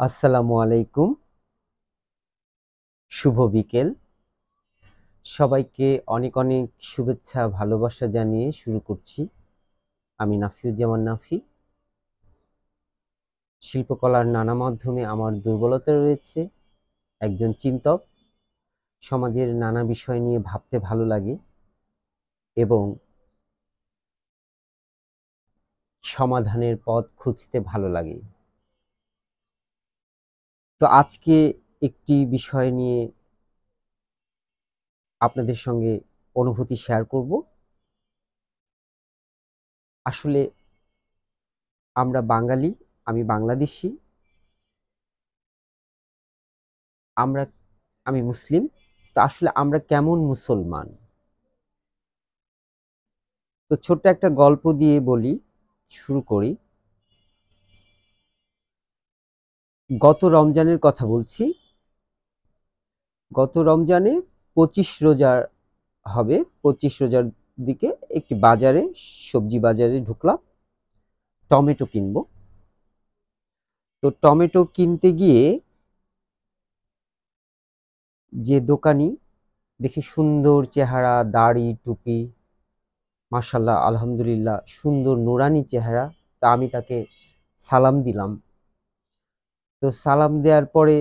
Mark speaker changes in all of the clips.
Speaker 1: আসসালামু আলাইকুম। শুভ বিকেল। সবাইকে অনেক অনেক শুভেচ্ছা ভালোবাসা জানিয়ে শুরু করছি। আমি নাফিউজ্জামান নাফি। শিল্পকলার নানা মাধ্যমে আমার দুর্বলতা রয়েছে। একজন চিন্তক। সমাজের নানা বিষয় নিয়ে ভাবতে ভালো লাগে এবং সমাধানের পথ খুঁজতে ভালো লাগে। তো আজকে একটি বিষয় নিয়ে আপনাদের সঙ্গে অনুভূতি শেয়ার করব। আসলে আমরা বাঙালি, আমি বাংলাদেশী, আমরা আমি মুসলিম। তো আসলে আমরা কেমন মুসলমান? তো ছোট্ট একটা গল্প দিয়ে বলি, শুরু করি। গত রমজানের কথা বলছি। গত রমজানে 25 রোজা হবে। 25 রোজার দিকে একটি বাজারে, সবজি বাজারে ঢুকলাম। টমেটো কিনবো। তো টমেটো কিনতে গিয়ে যে দোকানি, দেখি সুন্দর চেহারা, দাড়ি, টুপি, মাশাআল্লাহ, আলহামদুলিল্লাহ, সুন্দর নুরানি চেহারা। তা আমি তাকে সালাম দিলাম। তো সালাম দেওয়ার পরে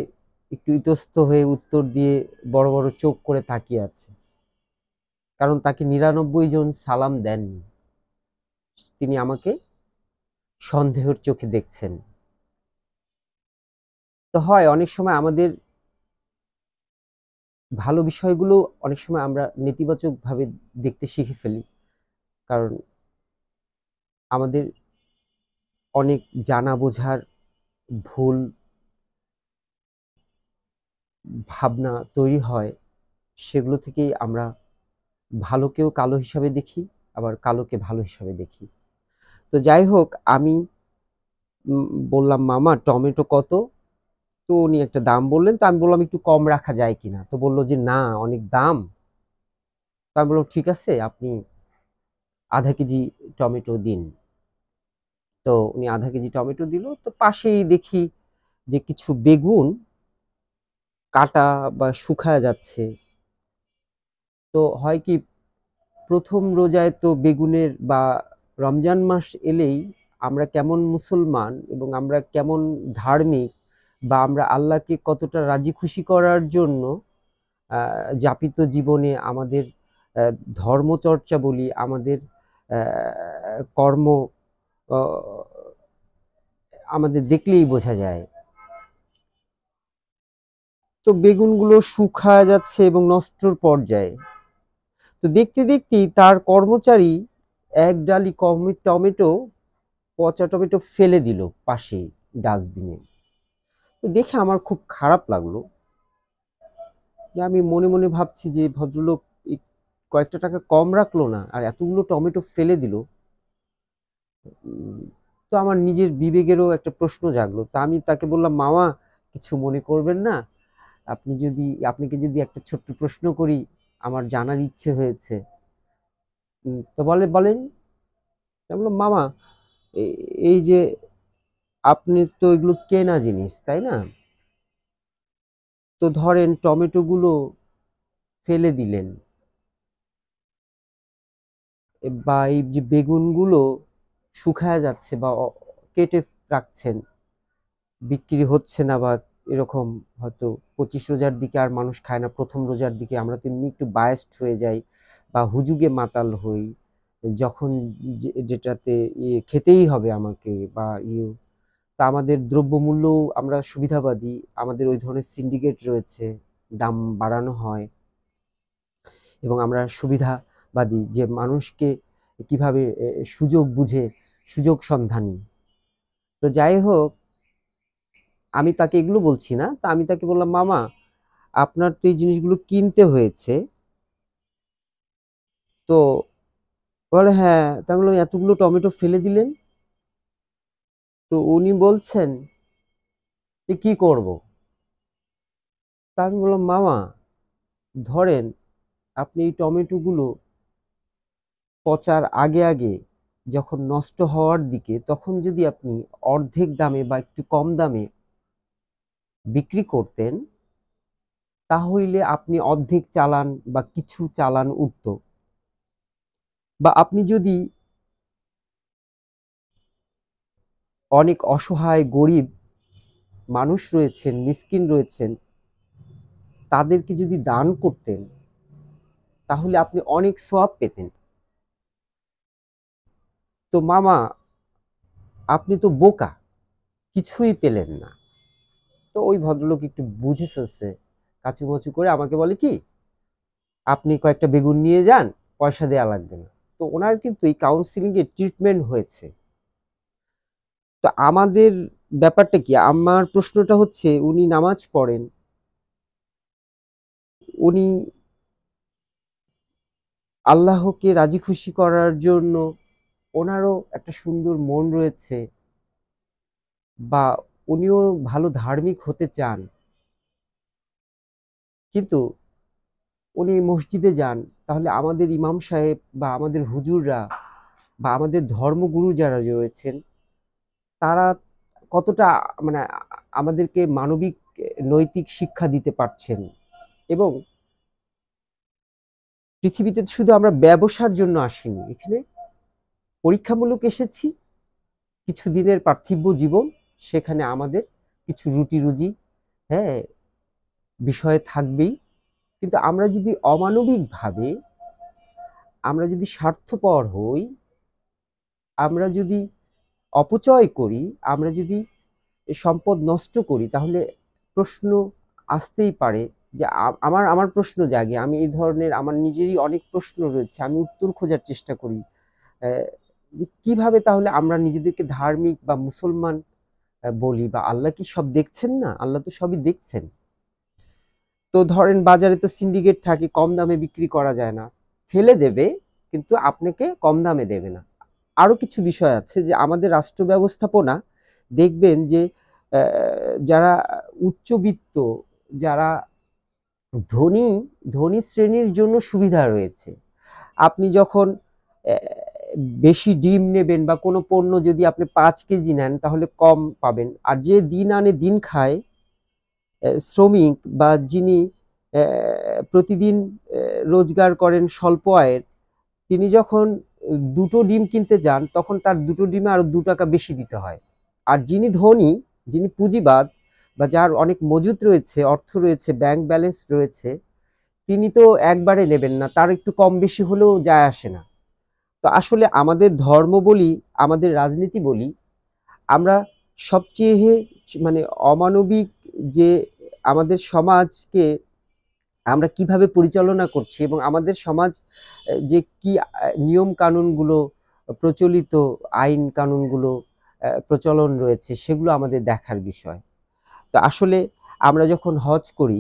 Speaker 1: একটু ইতস্ত হয়ে উত্তর দিয়ে বড় বড় চোখ করে তাকিয়ে আছে, কারণ তাকে 99 জন সালাম দেননি। তিনি আমাকে সন্দেহের চোখে দেখছেন। তো হয় অনেক সময় আমাদের ভালো বিষয়গুলো অনেক সময় আমরা নেতিবাচক ভাবে দেখতে শিখে ফেলি, কারণ আমাদের অনেক জানা বোঝার ভুল ভাবনা তৈরি হয়। সেগুলো থেকেই আমরা ভালোকেও কালো হিসাবে দেখি, আবার কালোকে ভালো হিসাবে দেখি। তো যাই হোক, আমি বললাম, মামা টমেটো কত? তো উনি একটা দাম বললেন। তো আমি বললাম, একটু কম রাখা যায় কিনা? তো বললো যে না, অনেক দাম। তো আমি বললাম, ঠিক আছে, আপনি আধা কেজি টমেটো দিন। তো উনি আধা কেজি টমেটো দিল। তো পাশেই দেখি যে কিছু বেগুন কাটা বা শুকায় যাচ্ছে। তো হয় কি, প্রথম রোজায় তো বেগুনের বা রমজান মাস এলেই আমরা কেমন মুসলমান এবং আমরা কেমন ধার্মিক, বা আমরা আল্লাহকে কতটা রাজি খুশি করার জন্য যাপিত জীবনে আমাদের ধর্মচর্চা বলি, আমাদের কর্ম, আমাদের দেখলেই বোঝা যায়। তো বেগুনগুলো শুকায় যাচ্ছে এবং নষ্টর পর্যায়ে। তো দেখতে দেখতেই তার কর্মচারী এক ডালি টমেটো, পচা টমেটো ফেলে দিল পাশে ডাস্টবিনে। তো দেখে আমার খুব খারাপ লাগলো। যে আমি মনে মনে ভাবছি যে ভদ্রলোক এই কয়েকটা টাকা কম রাখলো না, আর এতগুলো টমেটো ফেলে দিল। তো আমার নিজের বিবেকেরও একটা প্রশ্ন জাগলো। তা আমি তাকে বললাম, মামা কিছু মনে করবেন না, আপনাকে যদি একটা ছোট্ট প্রশ্ন করি, আমার জানার ইচ্ছে হয়েছে। তো বলেন। আমি বললাম, মামা, এই যে আপনি তো এগুলো কেনা জিনিস, তাই না? তো ধরেন টমেটো গুলো ফেলে দিলেন, বা এই যে বেগুনগুলো শুকায় যাচ্ছে বা কেটে রাখছেন, বিক্রি হচ্ছে না, বা এরকম হয়তো 25 রোজার দিকে আর মানুষ খায় না, প্রথম রোজার দিকে আমরা তো এমনি একটু বায়াসড হয়ে যাই বা হুজুগে মাতাল হই, যখন যেটাতে খেতেই হবে আমাকে, বা তা আমাদের দ্রব্যমূল্য, আমরা সুবিধাবাদী, আমাদের ওই ধরনের সিন্ডিকেট রয়েছে, দাম বাড়ানো হয়, এবং আমরা সুবিধাবাদী যে মানুষকে কিভাবে সুযোগ বুঝে সুযোগ সন্ধানী। তো যাই হোক, আমি তাকে এগুলো বলছি না। তা আমি তাকে বললাম, মামা আপনার তো এই জিনিসগুলো কিনতে হয়েছে। তো বলে, হ্যাঁ। তা আমি বললাম, এতগুলো টমেটো ফেলে দিলেন। তো উনি বলছেন যে কি করব? তা আমি বললাম, মামা ধরেন আপনি এই টমেটোগুলো পচার আগে আগে, যখন নষ্ট হওয়ার দিকে, তখন যদি আপনি অর্ধেক দামে বা একটু কম দামে বিক্রি করতেন, তাহলে আপনি অর্ধেক চালান বা কিছু চালান উঠত। বা আপনি যদি অনেক অসহায় গরিব মানুষ রয়েছেন, মিসকিন রয়েছেন, তাদেরকে যদি দান করতেন, তাহলে আপনি অনেক সওয়াব পেতেন। তো মামা, আপনি তো বোকা, কিছুই পেলেন না। তো ওই ভদ্রলোক একটু বুঝে ফেলছে, কাচুমাচু করে আমাকে বলে কি, আপনি কয়েকটা বেগুন নিয়ে যান, পয়সা দেয়া লাগবে না। তো ওনার কিন্তু এই কাউন্সিলিং এর ট্রিটমেন্ট হয়েছে। তো আমাদের ব্যাপারটা কি, আমার প্রশ্নটা হচ্ছে, উনি নামাজ পড়েন, উনি আল্লাহকে রাজি খুশি করার জন্য ওনারও একটা সুন্দর মন রয়েছে, বা উনিও ভালো ধার্মিক হতে চান, কিন্তু উনি মসজিদে যান, তাহলে আমাদের ইমাম সাহেব বা আমাদের হুজুররা বা আমাদের ধর্মগুরু যারা রয়েছেন, তারা কতটা মানে আমাদেরকে মানবিক নৈতিক শিক্ষা দিতে পারছেন। এবং পৃথিবীতে শুধু আমরা ব্যবসার জন্য আসিনি, এখানে পরীক্ষামূলক এসেছি, কিছু দিনের পার্থিব জীবন, সেখানে আমাদের কিছু রুটি রুজি, হ্যাঁ, বিষয় থাকবেই। কিন্তু আমরা যদি অমানবিকভাবে, আমরা যদি স্বার্থপর হই, আমরা যদি অপচয় করি, আমরা যদি সম্পদ নষ্ট করি, তাহলে প্রশ্ন আসতেই পারে যে আমার আমার প্রশ্ন জাগে, আমি এই ধরনের আমার নিজেরই অনেক প্রশ্ন রয়েছে, আমি উত্তর খোঁজার চেষ্টা করি, যে কিভাবে তাহলে আমরা নিজেদেরকে ধার্মিক বা মুসলমান বলি, বা আল্লাহ কি সব দেখছেন না? আল্লাহ তো সবই দেখছেন। তো ধরেন বাজারে তো সিন্ডিকেট থাকে, কম দামে বিক্রি করা যায় না, ফেলে দেবে, কিন্তু আপনাকে কম দামে দেবে না। আরো কিছু বিষয় আছে যে আমাদের রাষ্ট্র ব্যবস্থাপনা দেখবেন যে যারা উচ্চবিত্ত, যারা ধনী, ধনী শ্রেণীর জন্য সুবিধা রয়েছে। আপনি যখন বেশি ডিম নেবেন বা কোনো পণ্য যদি আপনি 5 কেজি নেন, তাহলে কম পাবেন। আর যে দিন আনে দিন খায়, শ্রমিক বা যিনি প্রতিদিন রোজগার করেন স্বল্প আয়ের, তিনি যখন 2 টো ডিম কিনতে যান, তখন তার 2 টো ডিমে আরো 2 টাকা বেশি দিতে হয়। আর যিনি ধনী, যিনি পুঁজিবাদ বা যার অনেক মজুত রয়েছে, অর্থ রয়েছে, ব্যাংক ব্যালেন্স রয়েছে, তিনি তো একবারে নেবেন না, তার একটু কম বেশি হলেও যায় আসে না। তো আসলে আমাদের ধর্ম বলি, আমাদের রাজনীতি বলি, আমরা সবচেয়ে মানে অমানবিক যে আমাদের সমাজকে আমরা কিভাবে পরিচালনা করছি, এবং আমাদের সমাজ যে কি নিয়ম কানুনগুলো প্রচলিত, আইন কানুনগুলো প্রচলন রয়েছে, সেগুলো আমাদের দেখার বিষয়। তো আসলে আমরা যখন হজ করি,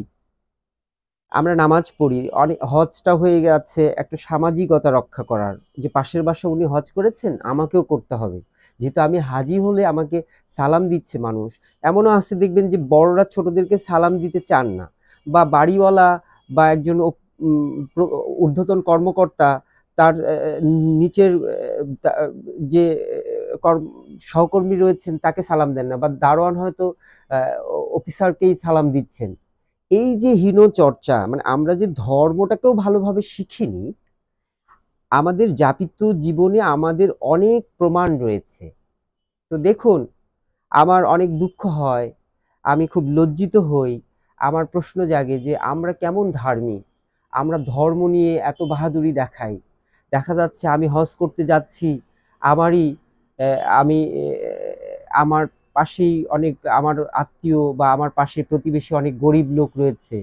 Speaker 1: আমরা নামাজ পড়ি, অনেক হজটা হয়ে গেছে একটা সামাজিকতা রক্ষা করার, যে পাশের বাসা উনি হজ করেছেন, আমাকেও করতে হবে, যেহেতু আমি হাজি হলে আমাকে সালাম দিচ্ছে মানুষ। এমনও আছে দেখবেন যে বড়রা ছোটদেরকে সালাম দিতে চান না, বা বাড়িওয়ালা বা একজন ঊর্ধ্বতন কর্মকর্তা তার নিচের যে সহকর্মী রয়েছেন তাকে সালাম দেন না, বা দারোয়ান হয়তো অফিসারকেই সালাম দিচ্ছেন। এই যে হীন চর্চা, মানে আমরা যে ধর্মটাকেও ভালোভাবে শিখিনি, আমাদের যাপিত জীবনে আমাদের অনেক প্রমাণ রয়েছে। তো দেখুন, আমার অনেক দুঃখ হয়, আমি খুব লজ্জিত হই, আমার প্রশ্ন জাগে যে আমরা কেমন ধার্মিক, আমরা ধর্ম নিয়ে এত বাহাদুরি দেখাই। দেখা যাচ্ছে আমি হজ করতে যাচ্ছি, আমারই আমি আমার পাশেই অনেক আমার আত্মীয় বা আমার পাশে প্রতিবেশী অনেক গরিব লোক রয়েছে,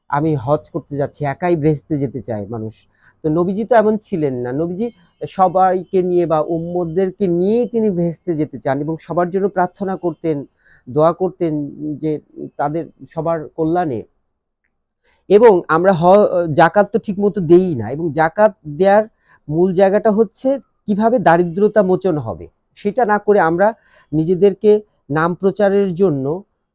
Speaker 1: আমি হজ করতে যাচ্ছি, একাই বেহেশতে যেতে চায় মানুষ। তো নবীজি তো এমন ছিলেন না, নবীজি সবাইকে নিয়ে বা উম্মতদেরকে নিয়েই তিনি বেহেশতে যেতে চান, এবং সবার জন্য প্রার্থনা করতেন, দোয়া করতেন যে তাদের সবার কল্যাণে। এবং আমরা জাকাত তো ঠিক মতো দেই না, এবং জাকাত দেওয়ার মূল জায়গাটা হচ্ছে কিভাবে দারিদ্রতা মোচন হবে, সেটা না করে আমরা নিজেদেরকে নাম প্রচারের জন্য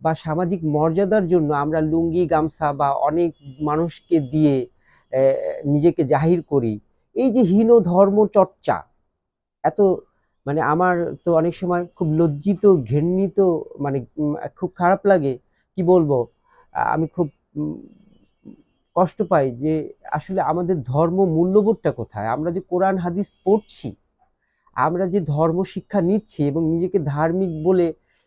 Speaker 1: বা সামাজিক মর্যাদার জন্য আমরা লুঙ্গি গামছা বা অনেক মানুষকে দিয়ে নিজেকে জাহির করি। এই যে হীন ধর্ম চর্চা, এত মানে আমার তো অনেক সময় খুব লজ্জিত, ঘৃণিত, মানে খুব খারাপ লাগে। কি বলবো, আমি খুব কষ্ট পাই যে আসলে আমাদের ধর্ম মূল্যবোধটা কোথায়? আমরা যে কোরআন হাদিস পড়ছি, আমরা যে ধর্ম শিক্ষা নিচ্ছি এবং নিজেকে ধার্মিক বলে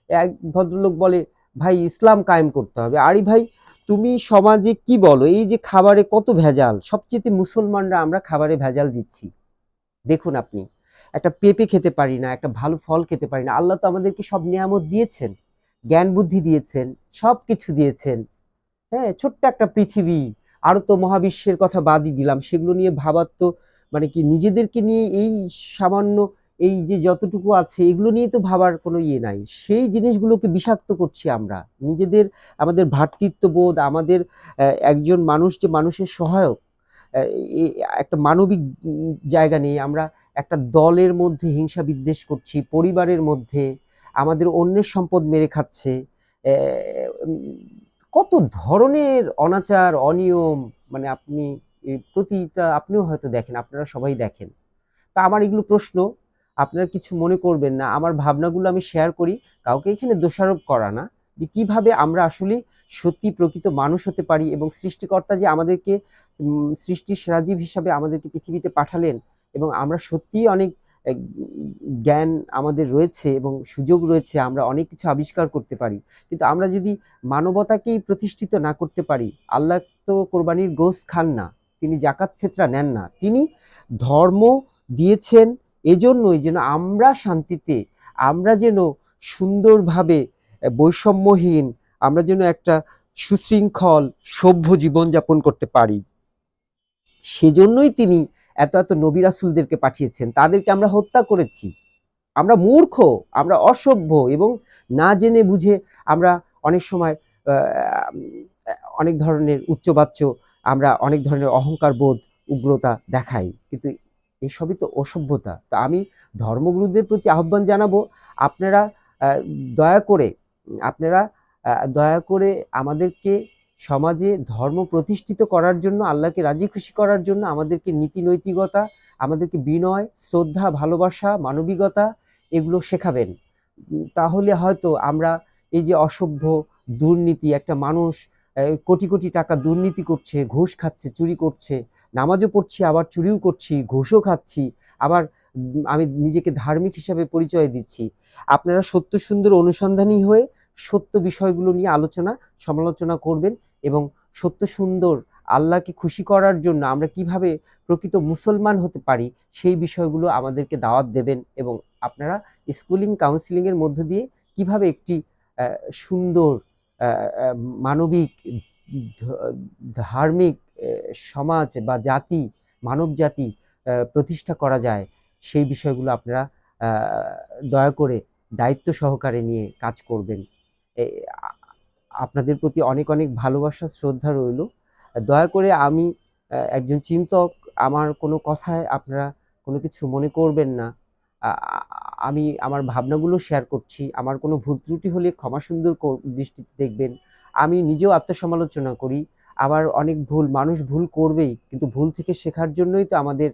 Speaker 1: এক ভদ্রলোক বলে, "ভাই ইসলাম কায়েম করতে হবে।" আরে ভাই, তুমি সমাজে কি বলো? এই যে খাবারে কত ভেজাল, সবচাইতে মুসলমানরা আমরা খাবারে ভেজাল দিচ্ছি। দেখুন আপনি, একটা পেঁপে খেতে পারি না, একটা ভালো ফল খেতে পারি না। আল্লাহ তো আমাদেরকে সব নেয়ামত দিয়েছেন, জ্ঞান বুদ্ধি দিয়েছেন, সবকিছু দিয়েছেন। হ্যাঁ, ছোট্ট একটা পৃথিবী, আরো তো মহাবিশ্বের কথা বাদই দিলাম। সেগুলো নিয়ে ভাবার তো মানে কি, নিজেদেরকে নিয়ে এই সামান্য এই যে যতটুকু আছে এগুলো নিয়ে তো ভাবার কোনো ইয়ে নাই। সেই জিনিসগুলোকে বিষাক্ত করছি আমরা। নিজেদের, আমাদের ভ্রাতৃত্ববোধ, আমাদের একজন মানুষ যে মানুষের সহায়ক, আ এ একটা মানবিক জায়গা নেই। আমরা একটা দলের মধ্যে হিংসা বিদ্বেষ করছি, পরিবারের মধ্যে আমাদের অন্যের সম্পদ মেরে খাচ্ছে। অ্যা উম কত ধরনের অনাচার, অনিয়ম, মানে আপনি প্রতিটা আপনিও হয়তো দেখেন, আপনারা সবাই দেখেন। তা আমার এগুলো প্রশ্ন, আপনারা কিছু মনে করবেন না। আমার ভাবনাগুলো আমি শেয়ার করি। কাউকে এখানে দোষারোপ করা না। যে কিভাবে আমরা আসলে সত্যি প্রকৃত মানুষ হতে পারি এবং সৃষ্টিকর্তা যে আমাদেরকে সৃষ্টির সেরা জীব হিসাবে আমাদেরকে পৃথিবীতে পাঠালেন এবং আমরা সত্যিই অনেক এ জ্ঞান আমাদের রয়েছে এবং সুযোগ রয়েছে, আমরা অনেক কিছু আবিষ্কার করতে পারি। কিন্তু আমরা যদি মানবতাকেই প্রতিষ্ঠিত না করতে পারি, আল্লাহ তো কোরবানির গোশত খান না। তিনি যাকাত ফিতরা নেন না। তিনি ধর্ম দিয়েছেন এজন্যই যেন আমরা শান্তিতে, আমরা যেন সুন্দরভাবে বৈষম্যহীন, আমরা যেন একটা সুশৃঙ্খল সভ্য জীবনযাপন করতে পারি। সেজন্যই তিনি এত, এত নবী রাসূলদেরকে পাঠিয়েছেন। তাদেরকে আমরা হত্যা করেছি। আমরা মূর্খ, আমরা অসভ্য এবং না জেনে বুঝে আমরা অনেক সময় আ অনেক ধরনের উচ্চবাচ্য, আমরা অনেক ধরনের অহংকার বোধ, উগ্রতা দেখাই। কিন্তু এসবই তো অসভ্যতা। তো আমি ধর্মগুরুদের প্রতি আহ্বান জানাবো, আপনারা আ দয়া করে আপনারা দয়া করে আমাদেরকে সমাজে ধর্ম প্রতিষ্ঠিত করার জন্য, আল্লাহকে রাজি খুশি করার জন্য আমাদেরকে নীতি নৈতিকতা, আমাদেরকে বিনয়, শ্রদ্ধা, ভালোবাসা, মানবিকতা এগুলো শেখাবেন। তাহলে হয়তো আমরা এই যে অসভ্য, দুর্নীতি, একটা মানুষ কোটি, কোটি টাকা দুর্নীতি করছে, ঘুষ খাচ্ছে, চুরি করছে, নামাজও পড়ছি, আবার চুরিও করছি, ঘুষও খাচ্ছি, আবার আমি নিজেকে ধার্মিক হিসাবে পরিচয় দিচ্ছি। আপনারা সত্য সুন্দর অনুসন্ধানী হয়ে সত্য বিষয়গুলো নিয়ে আলোচনা, সমালোচনা করবেন এবং সত্য সুন্দর আল্লাহকে খুশি করার জন্য আমরা কিভাবে প্রকৃত মুসলমান হতে পারি, সেই বিষয়গুলো আমাদেরকে দাওয়াত দেবেন এবং আপনারা স্কুলিং কাউন্সেলিং এর মধ্য দিয়ে কিভাবে একটি আ সুন্দর আ আ মানবিক, ধ ধার্মিক সমাজ বা জাতি, মানবজাতি প্রতিষ্ঠা করা যায়, সেই বিষয়গুলো আপনারা আ দয়া করে দায়িত্ব সহকারে নিয়ে কাজ করবেন। এ আ আপনাদের প্রতি অনেক, অনেক ভালোবাসা, শ্রদ্ধা রইলো। দয়া করে, আমি একজন চিন্তক, আমার কোনো কথায় আপনারা কোনো কিছু মনে করবেন না। আ আ আমি আমার ভাবনাগুলো শেয়ার করছি। আমার কোনো ভুল ত্রুটি হলে ক্ষমা সুন্দর দৃষ্টিতে দেখবেন। আমি নিজেও আত্মসমালোচনা করি। আবার অনেক ভুল, মানুষ ভুল করবেই। কিন্তু ভুল থেকে শেখার জন্যই তো আমাদের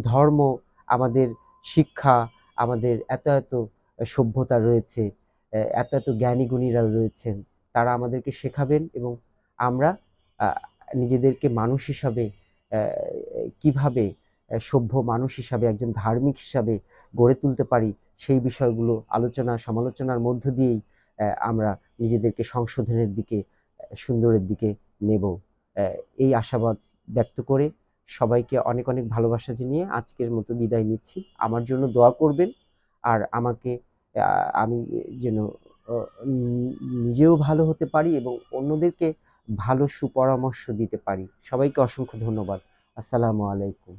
Speaker 1: ধর্ম, আমাদের শিক্ষা, আমাদের এত, এত সভ্যতা রয়েছে। এত, এত জ্ঞানী গুণীরা রয়েছেন। তারা আমাদেরকে শেখাবেন এবং আমরা আ নিজেদেরকে মানুষ হিসাবে অ্যা কিভাবে সভ্য মানুষ হিসাবে, একজন ধার্মিক হিসাবে গড়ে তুলতে পারি, সেই বিষয়গুলো আলোচনা সমালোচনার মধ্য দিয়েই আমরা নিজেদেরকে সংশোধনের দিকে, সুন্দরের দিকে নেব। অ্যা এই আশাবাদ ব্যক্ত করে সবাইকে অনেক, অনেক ভালোবাসা জানিয়ে আজকের মতো বিদায় নিচ্ছি। আমার জন্য দোয়া করবেন। আর আমাকে আ আমি যেন অ নিজেও ভালো হতে পারি এবং অন্যদেরকে ভালো সুপরামর্শ দিতে পারি। সবাইকে অসংখ্য ধন্যবাদ। আসসালামু আলাইকুম।